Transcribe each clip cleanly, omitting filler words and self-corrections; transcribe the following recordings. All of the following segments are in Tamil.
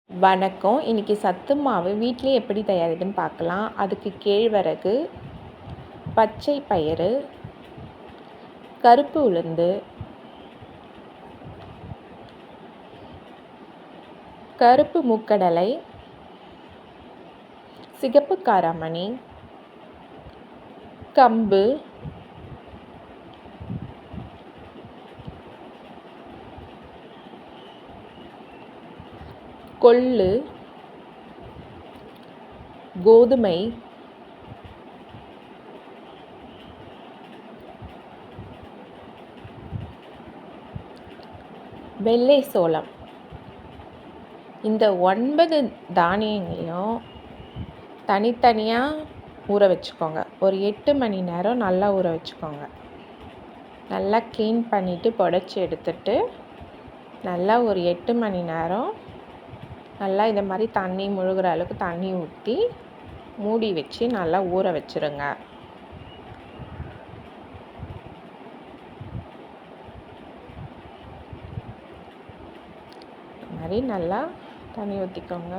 வணக்கம். இன்றைக்கி சத்து மாவு வீட்டிலே எப்படி தயாரிக்குதுன்னு பார்க்கலாம். அதுக்கு கேழ்வரகு, பச்சை பயிறு, கருப்பு உளுந்து, கருப்பு மூக்கடலை, சிகப்பு காராமணி, கம்பு, கொள்ளு, கோதுமை, வெள்ளை சோளம். இந்த 9 தானியங்களையும் தனித்தனியாக ஊற வச்சுக்கோங்க. ஒரு 8 மணி நேரம் நல்லா ஊற வச்சுக்கோங்க. நல்லா க்ளீன் பண்ணிவிட்டு புடச்சி எடுத்துட்டு நல்லா ஒரு 8 மணி நேரம் நல்லா இதை மாதிரி தண்ணி முழுகிற அளவுக்கு தண்ணி ஊற்றி மூடி வச்சு நல்லா ஊற வச்சுருங்க. இது மாதிரி நல்லா தண்ணி ஊற்றிக்கோங்க.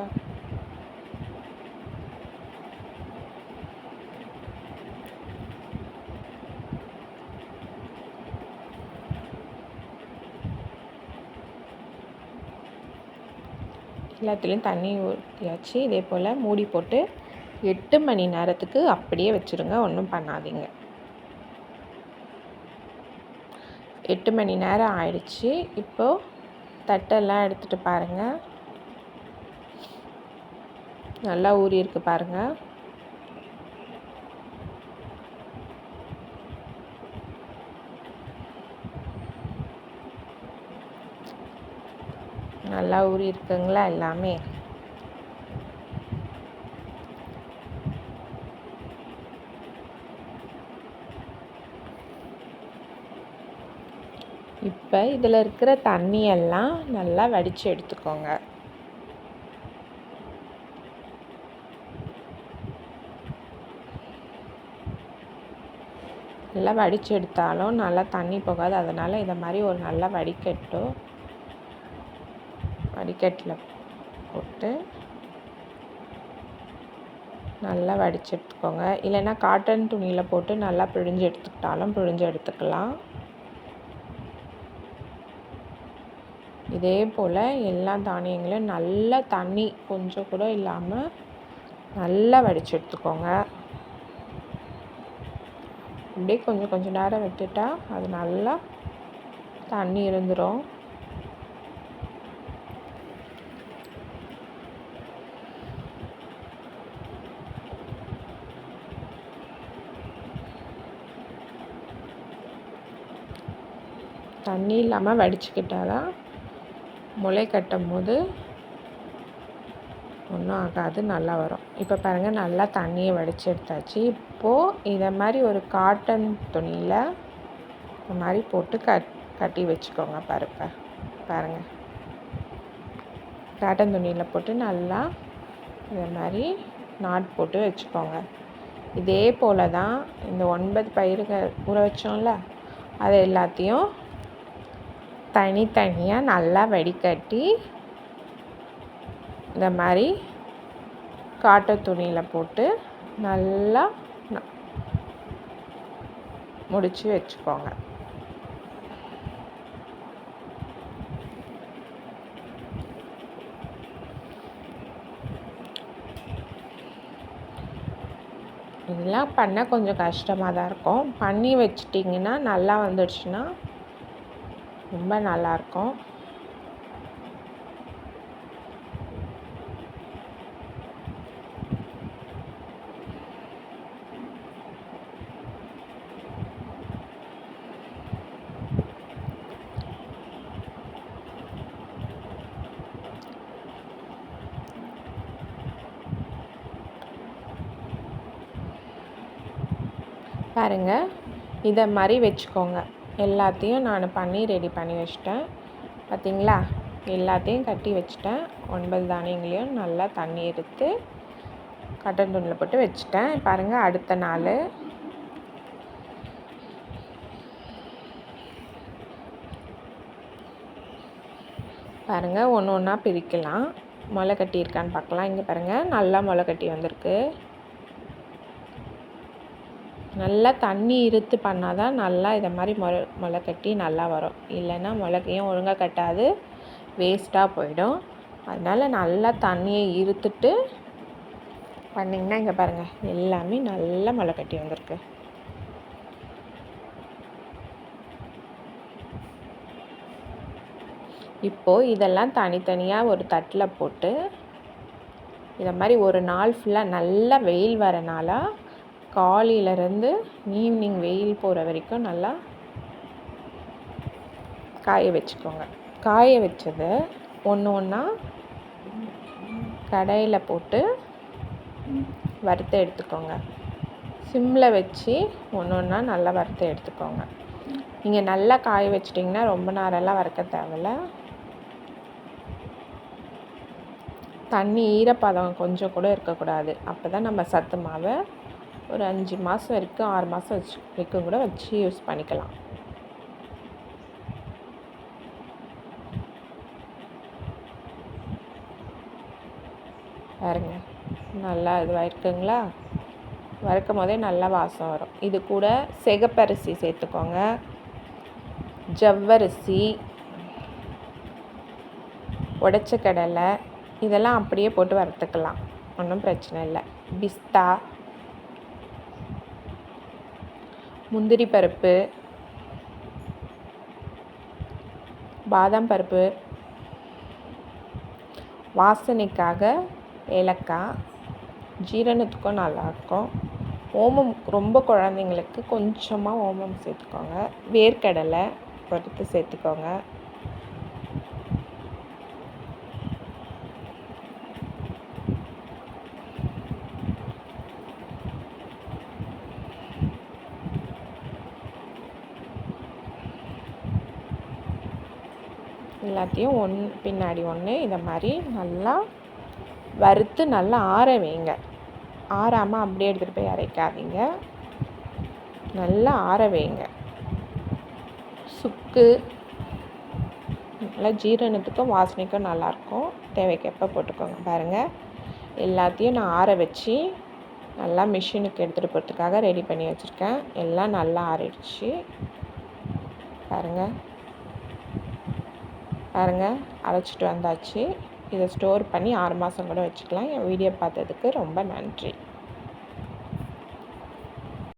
எல்லாத்துலேயும் தண்ணி ஊற்றியாச்சு. இதே போல் மூடி போட்டு 8 மணி நேரத்துக்கு அப்படியே வச்சுருங்க. ஒன்றும் பண்ணாதீங்க. 8 மணி நேரம் ஆயிடுச்சு. இப்போது தட்டெல்லாம் எடுத்துகிட்டு பாருங்கள். நல்லா ஊறி இருக்கு பாருங்கள். நல்லா ஊறி இருக்குங்களா எல்லாமே. இப்போ இதில் இருக்கிற தண்ணியெல்லாம் நல்லா வடித்து எடுத்துக்கோங்க. நல்லா வடித்து எடுத்தாலும் நல்லா தண்ணி போகாது. அதனால் இதை மாதிரி ஒரு நல்ல வடிகட்டில் போட்டு நல்லா வடித்து எடுத்துக்கோங்க. இல்லைன்னா காட்டன் துணியில் போட்டு நல்லா பிழிஞ்சு எடுத்துக்கிட்டாலும் பிழிஞ்சு எடுத்துக்கலாம். இதே போல் எல்லா தானியங்களையும் நல்லா தண்ணி கொஞ்சம் கூட இல்லாமல் நல்லா வடித்து எடுத்துக்கோங்க. அப்படியே கொஞ்சம் நேரம் விட்டுட்டா அது நல்லா தண்ணி இருந்துடும். தண்ணி இல்லாமல் வடிச்சுக்கிட்டால் தான் முளை கட்டும் போது ஒன்றும் ஆகாது, நல்லா வரும். இப்போ பாருங்கள், நல்லா தண்ணியை வடித்து எடுத்தாச்சு. இப்போது இதை மாதிரி ஒரு காட்டன் துணியில் இந்த மாதிரி போட்டு கட்டி வச்சுக்கோங்க. பாருங்கள், காட்டன் துணியில் போட்டு நல்லா இதை மாதிரி நாட் போட்டு வச்சுக்கோங்க. இதே போல் தான் இந்த 9 பயிர்கள் ஊற வச்சோம்ல, அது எல்லாத்தையும் தனித்தனியாக நல்லா வடிகட்டி இந்த மாதிரி காட்டன் துணியில் போட்டு நல்லா முடிச்சு வச்சுக்கோங்க. இதெல்லாம் பண்ண கொஞ்சம் கஷ்டமாக தான் இருக்கும். பண்ணி வச்சிட்டிங்கன்னா நல்லா வந்துடுச்சுன்னா ரொம்ப நல்லாயிருக்கும். பாருங்கள், இதை மாதிரி வச்சுக்கோங்க. எல்லாத்தையும் நான் ரெடி பண்ணி வச்சிட்டேன். பார்த்திங்களா, எல்லாத்தையும் கட்டி வச்சிட்டேன். 9 தானியங்களையும் நல்லா தண்ணி எடுத்து காட்டன் துணியில் போட்டு வச்சுட்டேன். பாருங்கள், அடுத்த நாள் பாருங்கள், ஒன்று ஒன்றா பிரிக்கலாம். முளை கட்டியிருக்கான்னு பார்க்கலாம். இங்கே பாருங்கள், நல்லா முளை கட்டி வந்திருக்கு. நல்லா தண்ணி இருத்து பண்ணால் தான் நல்லா இதை மாதிரி முளை கட்டி நல்லா வரும். இல்லைன்னா முளைக்கையும் ஒழுங்காக கட்டாது, வேஸ்ட்டாக போயிடும். அதனால் நல்லா தண்ணியை இருத்துட்டு பண்ணிங்கன்னா இங்கே பாருங்கள், எல்லாமே நல்லா முளை கட்டி வந்திருக்கு. இப்போது இதெல்லாம் தனித்தனியாக ஒரு தட்டில் போட்டு இதை மாதிரி ஒரு நாள் ஃபுல்லாக நல்லா வெயில் வரனால காலையிலேருந்து ஈவினிங் வெயில் போகிற வரைக்கும் நல்லா காய வச்சுக்கோங்க. காய வச்சதை ஒன்று ஒன்றா கடாயில் போட்டு வறுத்து எடுத்துக்கோங்க. சிம்மில் வச்சு ஒன்று ஒன்றா நல்லா வறுத்து எடுத்துக்கோங்க. நீங்கள் நல்லா காய வச்சிட்டிங்கன்னா ரொம்ப நேரம்லாம் வறுக்க தேவையில்ல. தண்ணி ஈரப்பதம் கொஞ்சம் கூட இருக்கக்கூடாது. அப்போ தான் நம்ம சத்து மாவை ஒரு 5 மாதம் வரைக்கும் 6 மாதம் வரைக்கும் கூட வச்சு யூஸ் பண்ணிக்கலாம். பாருங்க, நல்லா இதுவாகிருக்குங்களா? வறுக்கும் போதே நல்லா வாசம் வரும். இது கூட சிகப்பரிசி சேர்த்துக்கோங்க, ஜவ்வரிசி, உடைச்ச கடலை, இதெல்லாம் அப்படியே போட்டு வறுத்துக்கலாம், ஒன்றும் பிரச்சனை இல்லை. பிஸ்தா, முந்திரி பருப்பு, பாதாம் பருப்பு, வாசனைக்காக ஏலக்காய், ஜீரணத்துக்கும் நல்லாயிருக்கும். ஓமம் ரொம்ப குழந்தைங்களுக்கு கொஞ்சமாக ஓமம் சேர்த்துக்கோங்க. வேர்க்கடலை வறுத்து சேர்த்துக்கோங்க. எல்லாத்தையும் ஒன்று பின்னாடி ஒன்று இதை மாதிரி நல்லா வறுத்து நல்லா ஆற வைங்க. ஆறாமல் அப்படியே எடுத்துகிட்டு போய் அரைக்காதீங்க, நல்லா ஆற வைங்க. சுக்கு நல்லா ஜீரணத்துக்கும் வாசனைக்கும் நல்லாயிருக்கும். தேவைக்கப்போ போட்டுக்கோங்க. பாருங்கள், எல்லாத்தையும் நான் ஆற வச்சு நல்லா மிஷினுக்கு எடுத்துகிட்டு போகிறதுக்காக ரெடி பண்ணி வச்சுருக்கேன். எல்லாம் நல்லா ஆறிடுச்சு. பாருங்கள் அரைச்சிட்டு வந்தாச்சு. இதை ஸ்டோர் பண்ணி 6 மாதம் கூட வச்சுக்கலாம். என் வீடியோ பார்த்ததுக்கு ரொம்ப நன்றி.